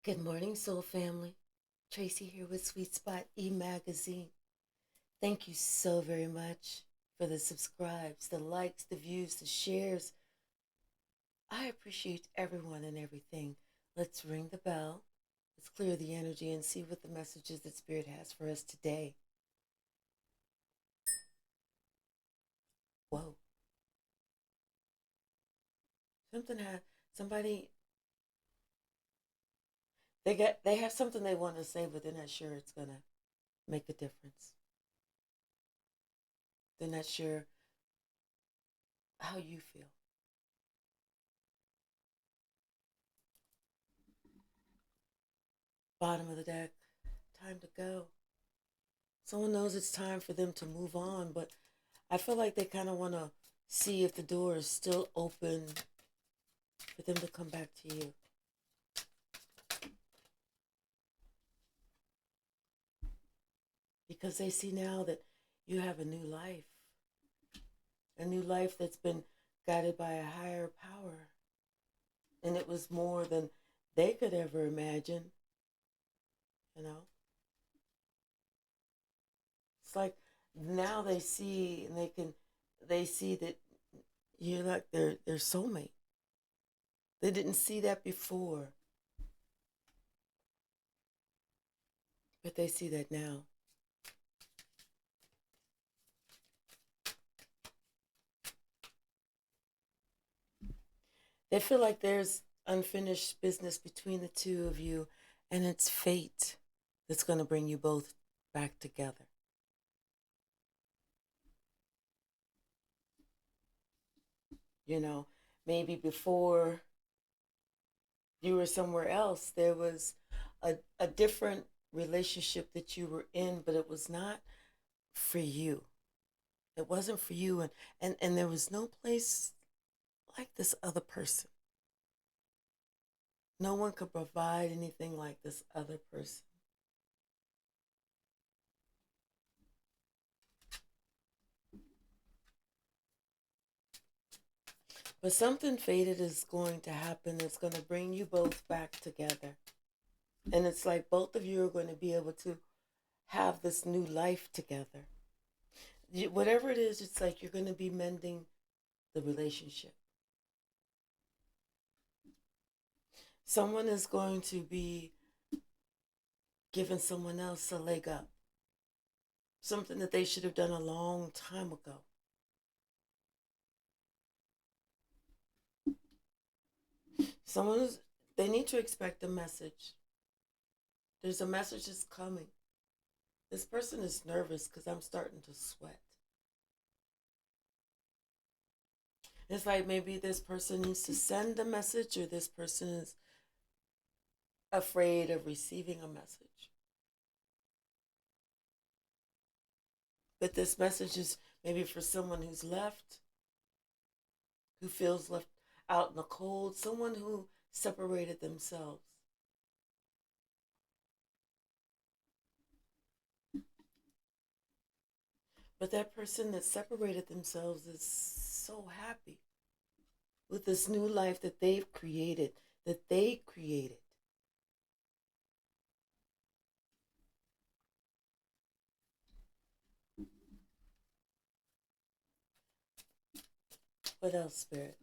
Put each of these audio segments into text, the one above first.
Good morning, Soul Family. Tracy here with Sweet Spot e-magazine. Thank you so very much for the subscribes, the likes, the views, the shares. I appreciate everyone and everything. Let's ring the bell. Let's clear the energy and see what the messages that Spirit has for us today. Whoa. Somebody they have something they want to say, but they're not sure it's gonna make a difference. They're not sure how you feel. Bottom of the deck, time to go. Someone knows it's time for them to move on, but I feel like they kind of want to see if the door is still open for them to come back to you. Because they see now that you have a new life that's been guided by a higher power. And it was more than they could ever imagine, you know? It's like now they see and they see that you're like their soulmate. They didn't see that before, but they see that now. They feel like there's unfinished business between the two of you, and it's fate that's going to bring you both back together. You know, maybe before you were somewhere else, there was a different relationship that you were in, but it was not for you. It wasn't for you, and there was no place like this other person. No one could provide anything like this other person. But something fated is going to happen that's going to bring you both back together. And it's like both of you are going to be able to have this new life together. Whatever it is, it's like you're going to be mending the relationship. Someone is going to be giving someone else a leg up. Something that they should have done a long time ago. They need to expect a message. There's a message that's coming. This person is nervous because I'm starting to sweat. It's like maybe this person needs to send a message, or this person is afraid of receiving a message. But this message is maybe for someone who's left, who feels left out in the cold, someone who separated themselves. But that person that separated themselves is so happy with this new life that they've created, that they created. What else, Spirit?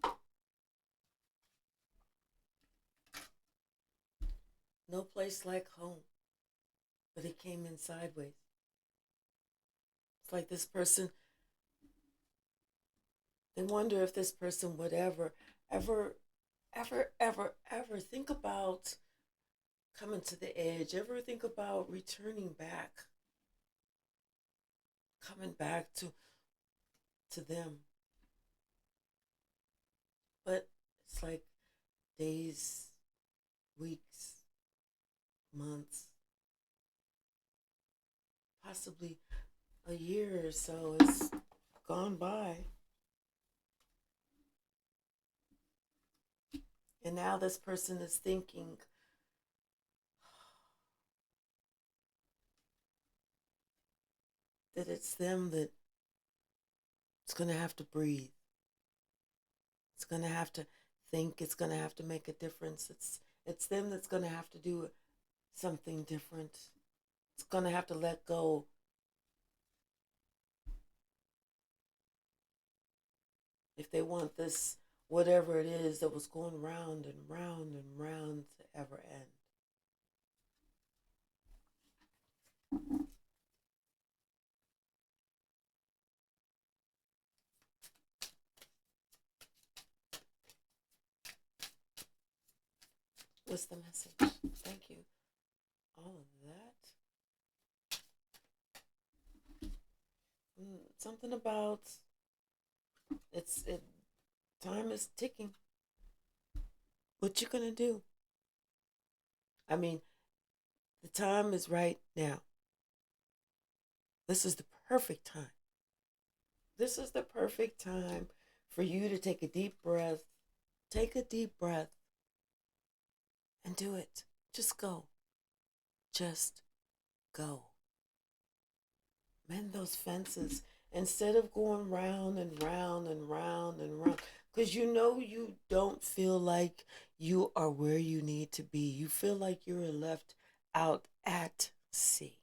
No place like home, but it came in sideways. It's like this person, they wonder if this person would ever, ever think about coming to the edge, ever think about returning back, coming back to them. But it's like days, weeks, months, possibly a year or so has gone by. And now this person is thinking, that it's them that it's going to have to breathe. It's going to have to think. It's going to have to make a difference. It's them that's going to have to do something different. It's going to have to let go. If they want this, whatever it is that was going round and round and round to ever end. What's the message? Thank you. All of that. Something about time is ticking. What you gonna do? I mean, the time is right now. This is the perfect time. This is the perfect time for you to take a deep breath. Take a deep breath and do it. Just go. Just go. Mend those fences instead of going round and round and round and round. Because you know you don't feel like you are where you need to be. You feel like you're left out at sea.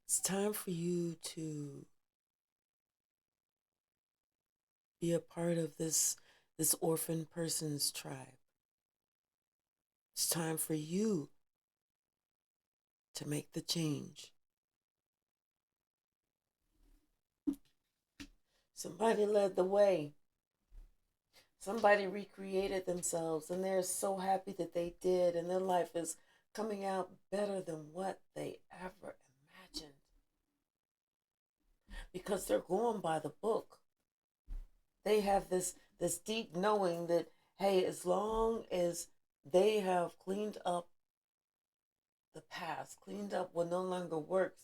It's time for you to be a part of this orphan person's tribe. It's time for you to make the change. Somebody led the way. Somebody recreated themselves, and they're so happy that they did, and their life is coming out better than what they ever imagined. Because they're going by the book. They have this deep knowing that, hey, as long as they have cleaned up the past, cleaned up what no longer works,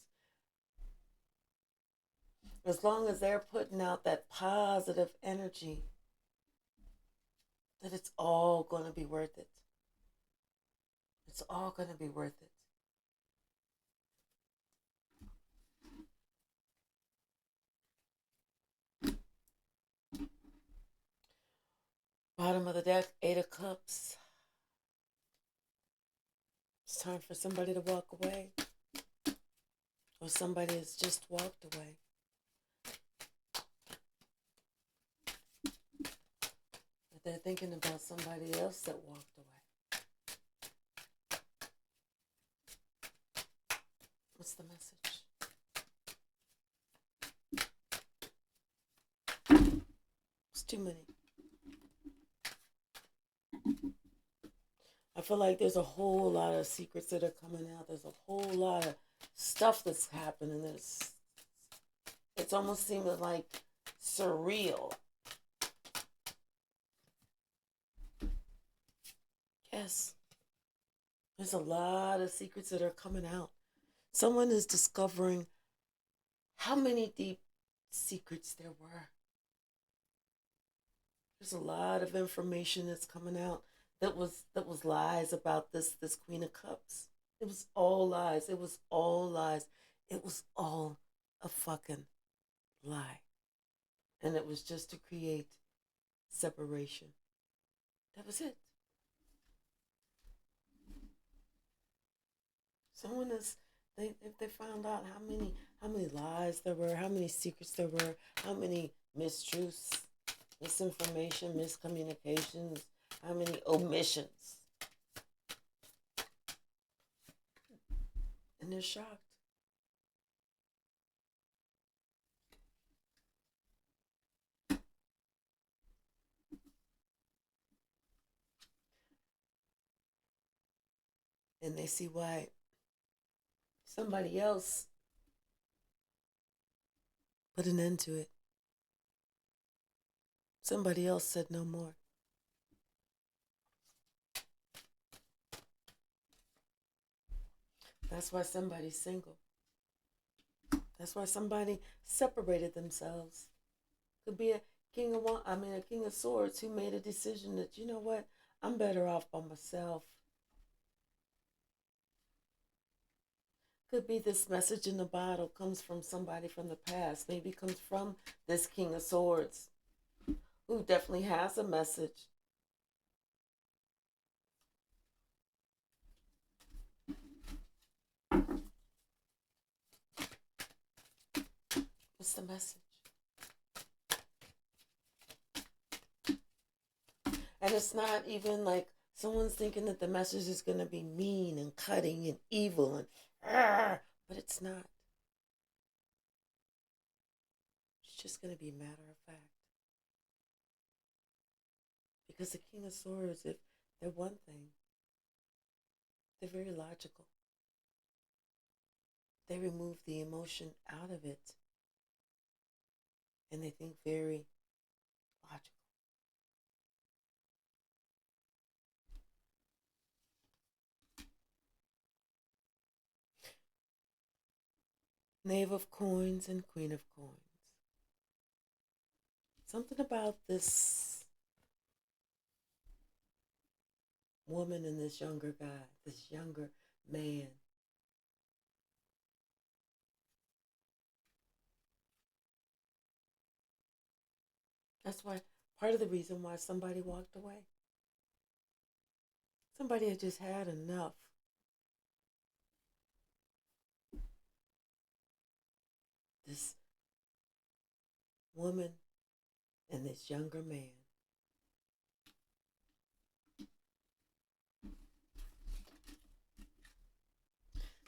as long as they're putting out that positive energy, that it's all going to be worth it. It's all going to be worth it. Bottom of the deck, 8 of Cups. It's time for somebody to walk away. Or somebody has just walked away. But they're thinking about somebody else that walked away. What's the message? It's too many. I feel like there's a whole lot of secrets that are coming out. There's a whole lot of stuff that's happening. It's almost seeming like surreal. Yes. There's a lot of secrets that are coming out. Someone is discovering how many deep secrets there were. There's a lot of information that's coming out that was lies about this Queen of Cups. It was all lies. It was all lies. It was all a fucking lie. And it was just to create separation. That was it. Someone is they found out how many lies there were, how many secrets there were, how many mistruths, misinformation, miscommunications, how many omissions. And they're shocked. And they see why somebody else put an end to it. Somebody else said no more. That's why somebody's single. That's why somebody separated themselves. Could be a king of swords who made a decision that, you know what, I'm better off by myself. Could be this message in the bottle comes from somebody from the past. Maybe it comes from this King of Swords, who definitely has a message. What's the message? And it's not even like someone's thinking that the message is going to be mean and cutting and evil and but it's not. It's just going to be matter of fact. Because the King of Swords, if they're one thing, they're very logical. They remove the emotion out of it. And they think very logical. Knave of Coins and Queen of Coins. Something about this woman and this younger guy, this younger man. That's why, part of the reason why somebody walked away. Somebody had just had enough. This woman and this younger man.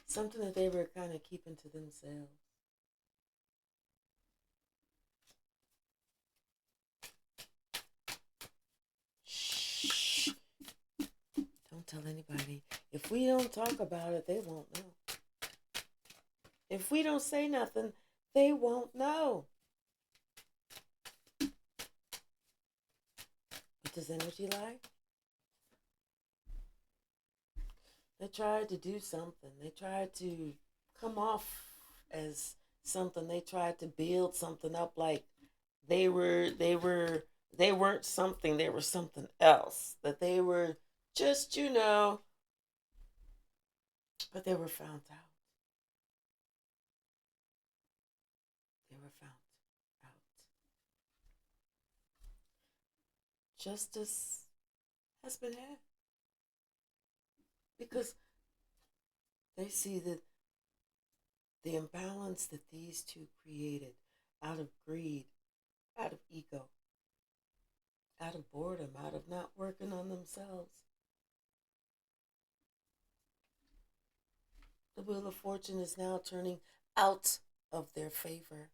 Something that they were kind of keeping to themselves. Shh. Don't tell anybody. If we don't talk about it, they won't know. If we don't say nothing, they won't know. What does energy like? They tried to do something. They tried to come off as something. They tried to build something up like they weren't something, they were something else. That they were just, but they were found out. They were found out. Justice has been had. Because they see that the imbalance that these two created out of greed, out of ego, out of boredom, out of not working on themselves. The Wheel of Fortune is now turning out of their favor.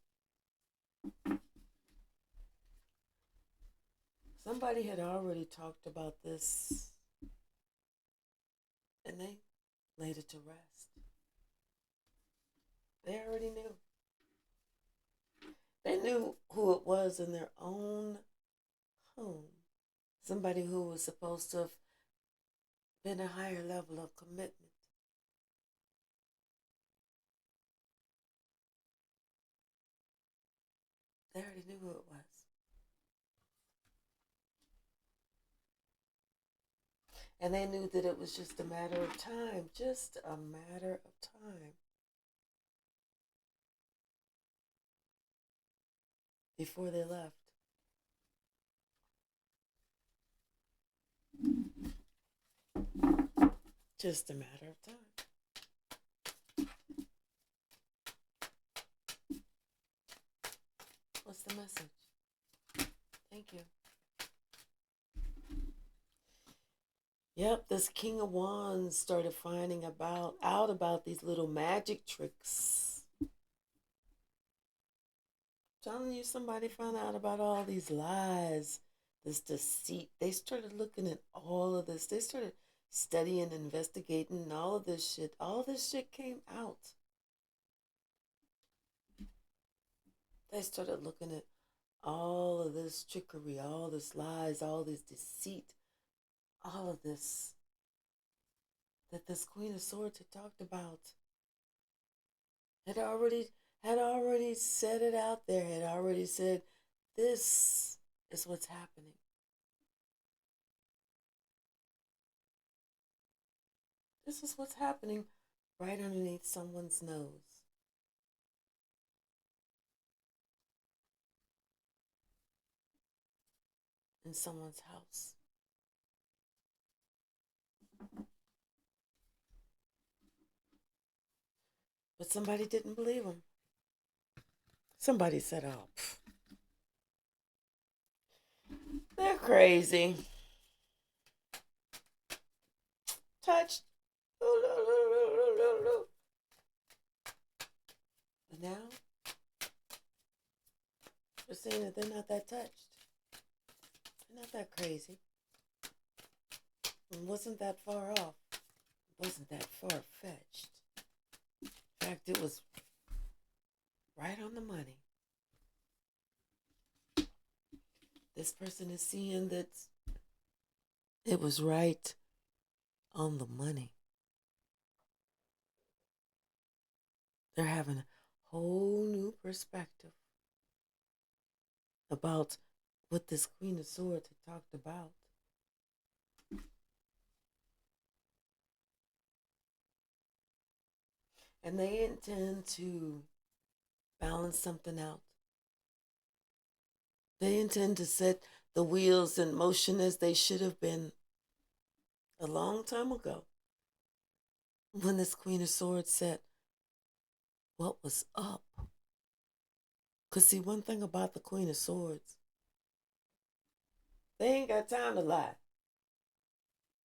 Somebody had already talked about this and they laid it to rest. They already knew. They knew who it was in their own home. Somebody who was supposed to have been a higher level of commitment. They already knew who it was. And they knew that it was just a matter of time, just a matter of time before they left. Just a matter of time. What's the message? Thank you. Yep, this King of Wands started finding out about these little magic tricks. I'm telling you, somebody found out about all these lies, this deceit. They started looking at all of this. They started studying, investigating all of this shit. All of this shit came out. They started looking at all of this trickery, all this lies, all this deceit, all of this that this Queen of Swords had talked about. Had already said it out there, had already said, this is what's happening. This is what's happening. right underneath someone's nose. In someone's house. But somebody didn't believe him. Somebody said, oh, they're crazy. Touched. But now, we're saying that they're not that touched. They're not that crazy. It wasn't that far off. It wasn't that far-fetched. In fact, it was right on the money. This person is seeing that it was right on the money. They're having a whole new perspective about what this Queen of Swords had talked about. And they intend to balance something out. They intend to set the wheels in motion as they should have been a long time ago. When this Queen of Swords said, what was up? Because see, one thing about the Queen of Swords, they ain't got time to lie.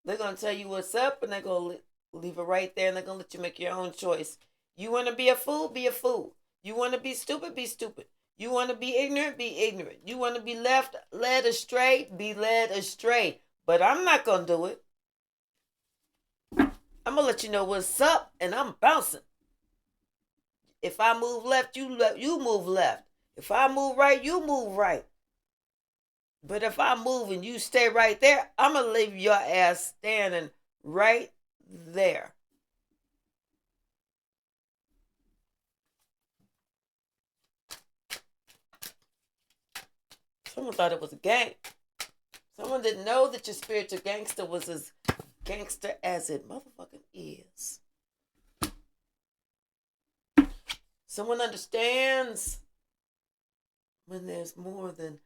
They're going to tell you what's up, and they're going to leave it right there, and they're going to let you make your own choice. You want to be a fool? Be a fool. You want to be stupid? Be stupid. You want to be ignorant? Be ignorant. You want to be led astray? Be led astray. But I'm not going to do it. I'm going to let you know what's up, and I'm bouncing. If I move left, you move left. If I move right, you move right. But if I move and you stay right there, I'm going to leave your ass standing right there. Someone thought it was a game. Someone didn't know that your spiritual gangster was as gangster as it motherfucking is. Someone understands when there's more than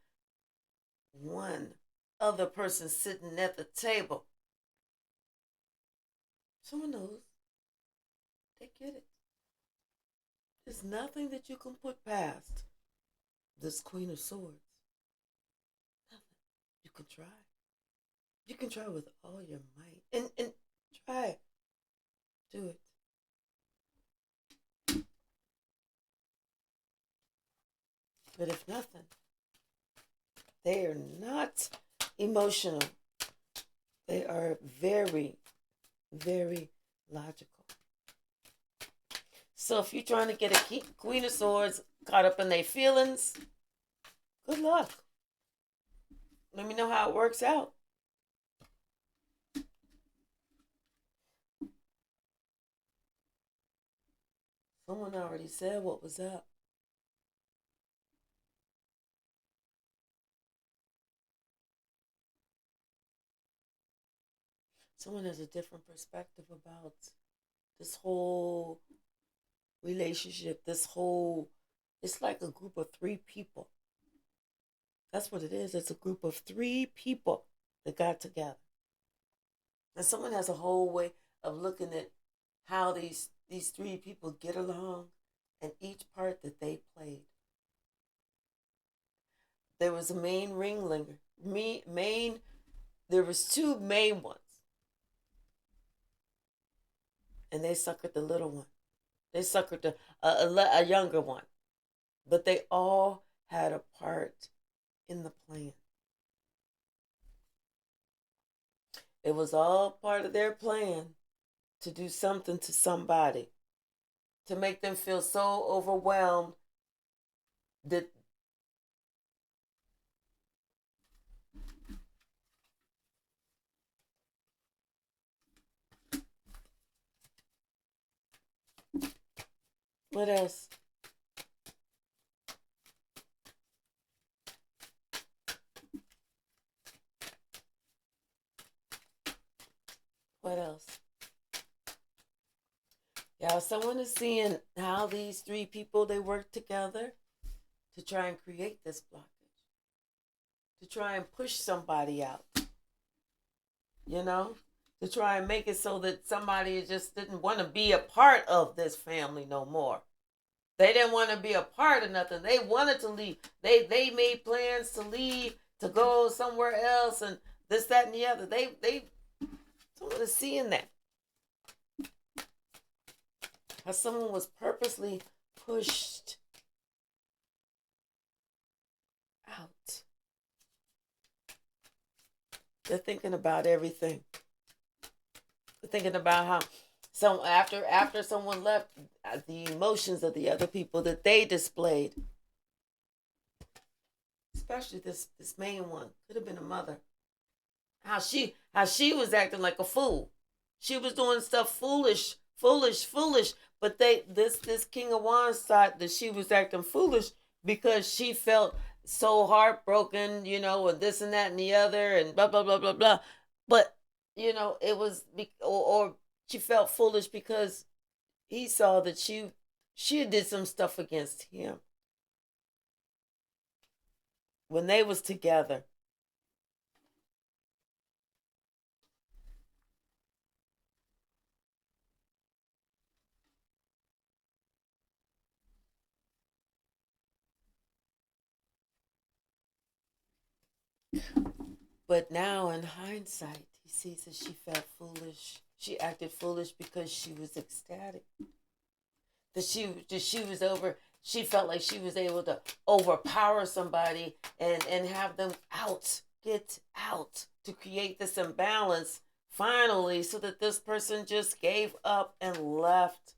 one other person sitting at the table. Someone knows. They get it. There's nothing that you can put past this Queen of Swords. Nothing. You can try. You can try with all your might. And try. Do it. But if nothing, they are not emotional. They are very, very logical. So if you're trying to get a Queen of Swords caught up in their feelings, good luck. Let me know how it works out. Someone already said what was up. Someone has a different perspective about this whole relationship, it's like a group of 3 people. That's what it is. It's a group of 3 people that got together. And someone has a whole way of looking at how these 3 people get along and each part that they played. There was a main ringleader. There was 2 main ones. And they suckered the little one. They suckered a younger one. But they all had a part in the plan. It was all part of their plan to do something to somebody, to make them feel so overwhelmed that what else? What else? Someone is seeing how these three people, they work together to try and create this blockage, to try and push somebody out, you know, to try and make it so that somebody just didn't want to be a part of this family no more. They didn't want to be a part of nothing. They wanted to leave. They made plans to leave, to go somewhere else, and this, that, and the other. Someone is seeing that. How someone was purposely pushed out. They're thinking about everything. They're thinking about how after someone left, the emotions of the other people that they displayed. Especially this main one. Could have been a mother. How she was acting like a fool. She was doing stuff foolish. But this King of Wands thought that she was acting foolish because she felt so heartbroken, and this and that and the other and blah blah blah blah blah. But it was or she felt foolish because he saw that she did some stuff against him when they was together. But now in hindsight, he sees that she felt foolish. She acted foolish because she was ecstatic. That she was over. She felt like she was able to overpower somebody and have them get out to create this imbalance finally, so that this person just gave up and left.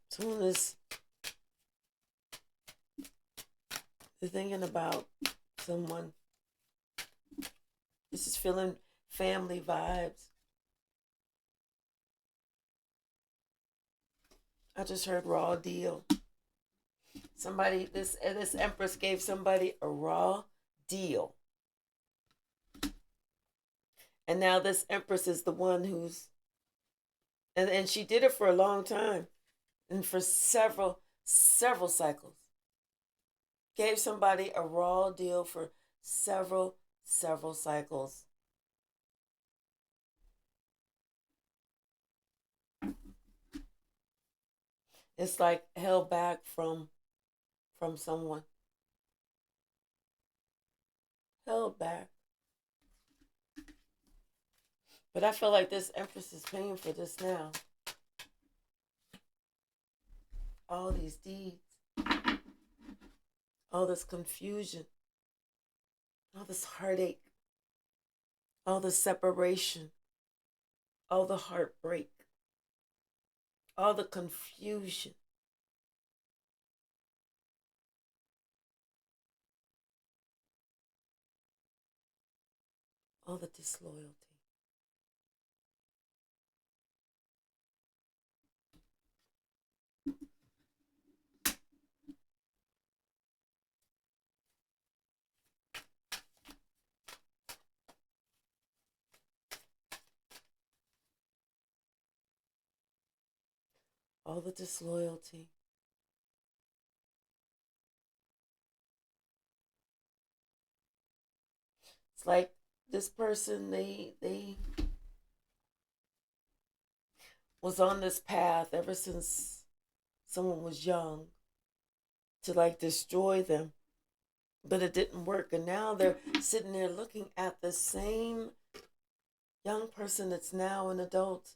Someone is thinking about someone. This is feeling family vibes. I just heard raw deal. Somebody, this Empress gave somebody a raw deal. And now this Empress is the one who's, and she did it for a long time. And for several cycles. Gave somebody a raw deal for several cycles. It's like held back from someone. Held back. But I feel like this Empress is paying for this now. All these deeds. All this confusion. All this heartache. All the separation. All the heartbreak. All the confusion. All the disloyalty. All the disloyalty. It's like this person, they was on this path ever since someone was young to like destroy them. But it didn't work. And now they're sitting there looking at the same young person that's now an adult.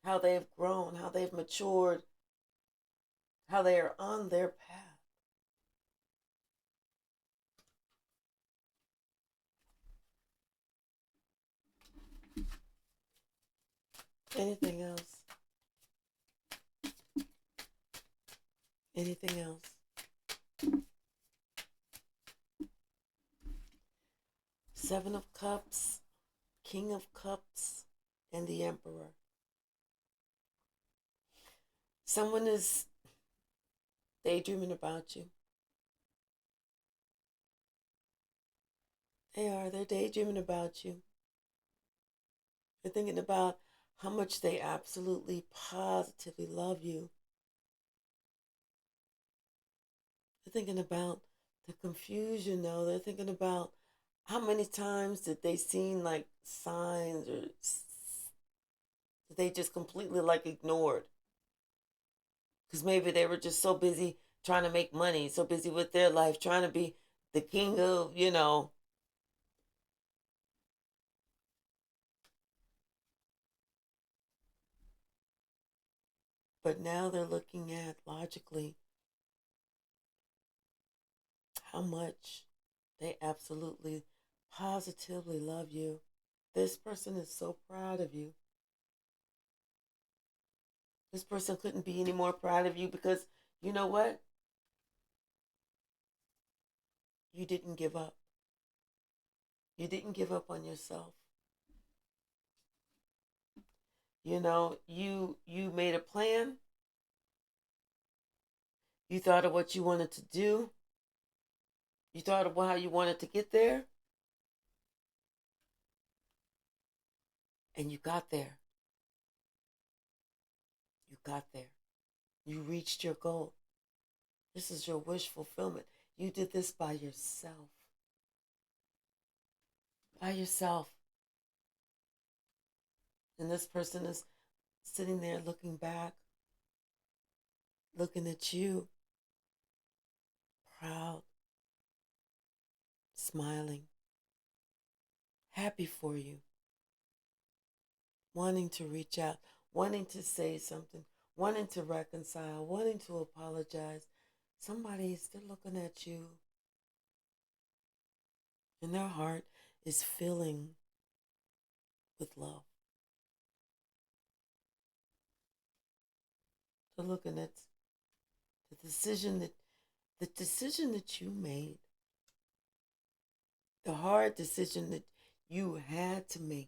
How they've grown, how they've matured, how they are on their path. Anything else? Anything else? Seven of Cups, King of Cups, and the Emperor. Someone is daydreaming about you. They're daydreaming about you. They're thinking about how much they absolutely, positively love you. They're thinking about the confusion, though. They're thinking about how many times did they seen like signs or that they just completely like ignored. Because maybe they were just so busy trying to make money, so busy with their life, trying to be the king of, But now they're looking at logically how much they absolutely, positively love you. This person is so proud of you. This person couldn't be any more proud of you because you know what? You didn't give up. You didn't give up on yourself. You made a plan. You thought of what you wanted to do. You thought of how you wanted to get there. And you got there. You got there. You reached your goal. This is your wish fulfillment. You did this by yourself. By yourself. And this person is sitting there looking back, looking at you, proud, smiling, happy for you, wanting to reach out, wanting to say something, wanting to reconcile, wanting to apologize. Somebody's, they're looking at you, and their heart is filling with love. They're looking at the decision that you made, the hard decision that you had to make.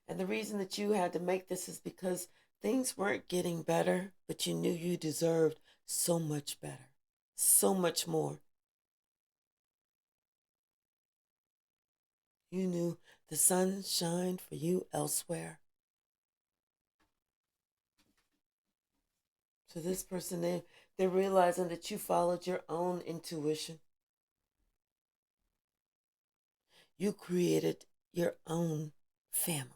And the reason that you had to make this is because things weren't getting better, but you knew you deserved so much better, so much more. You knew the sun shined for you elsewhere. So this person, they're realizing that you followed your own intuition. You created your own family.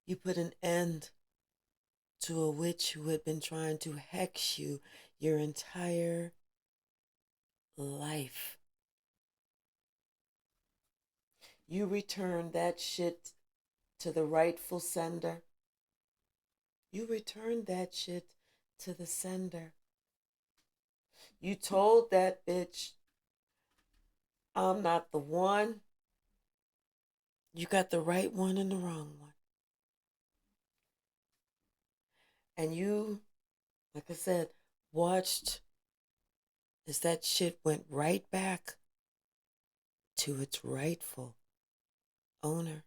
You put an end to a witch who had been trying to hex you your entire life. You returned that shit to the rightful sender. You returned that shit to the sender. You told that bitch, I'm not the one. You got the right one and the wrong one. And you, like I said, watched as that shit went right back to its rightful owner.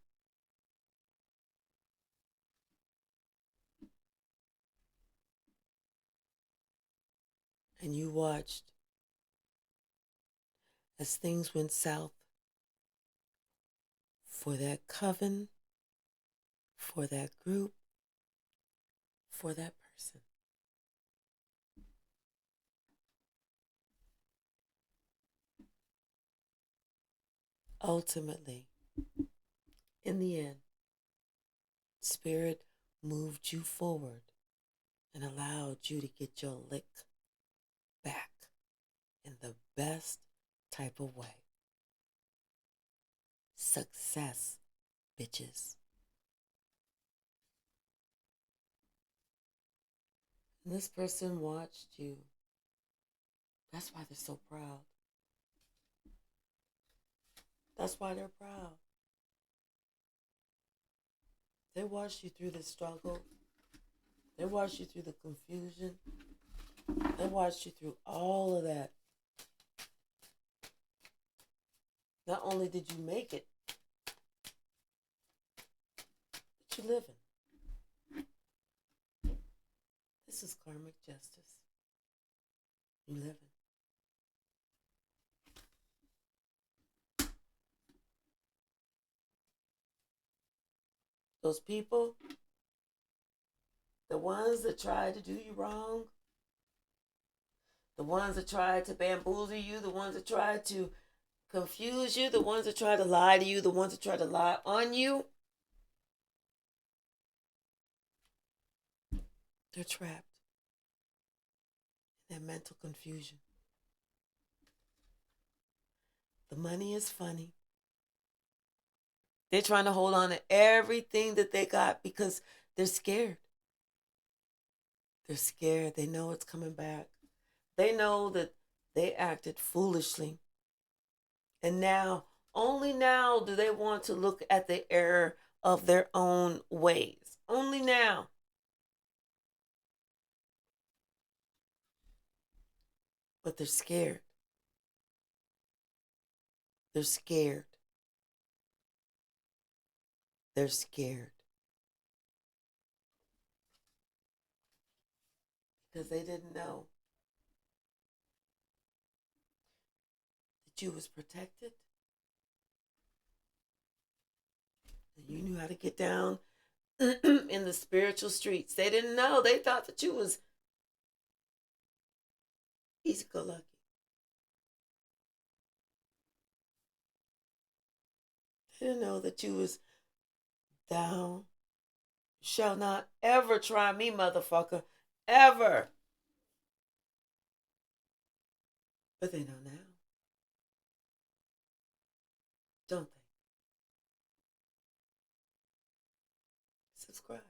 And you watched as things went south for that coven, for that group, for that person. Ultimately, in the end, Spirit moved you forward and allowed you to get your lick back in the best type of way. Success, bitches. And this person watched you. That's why they're so proud. That's why they're proud. They watched you through the struggle. They watched you through the confusion. They watched you through all of that. Not only did you make it, but you're living. This is karmic justice. You live in. Those people, the ones that try to do you wrong, the ones that try to bamboozle you, the ones that try to confuse you, the ones that try to lie to you, the ones that try to lie on you, they're trapped in that mental confusion. The money is funny. They're trying to hold on to everything that they got because they're scared. They're scared. They know it's coming back. They know that they acted foolishly. And now, only now do they want to look at the error of their own ways. Only now. But they're scared. They're scared. They're scared. Because they didn't know that you was protected. And you knew how to get down in the spiritual streets. They didn't know. They thought that you was easy-go-lucky. They didn't know that you was down. Shall not ever try me, motherfucker. Ever. But they know now. Don't they? Subscribe.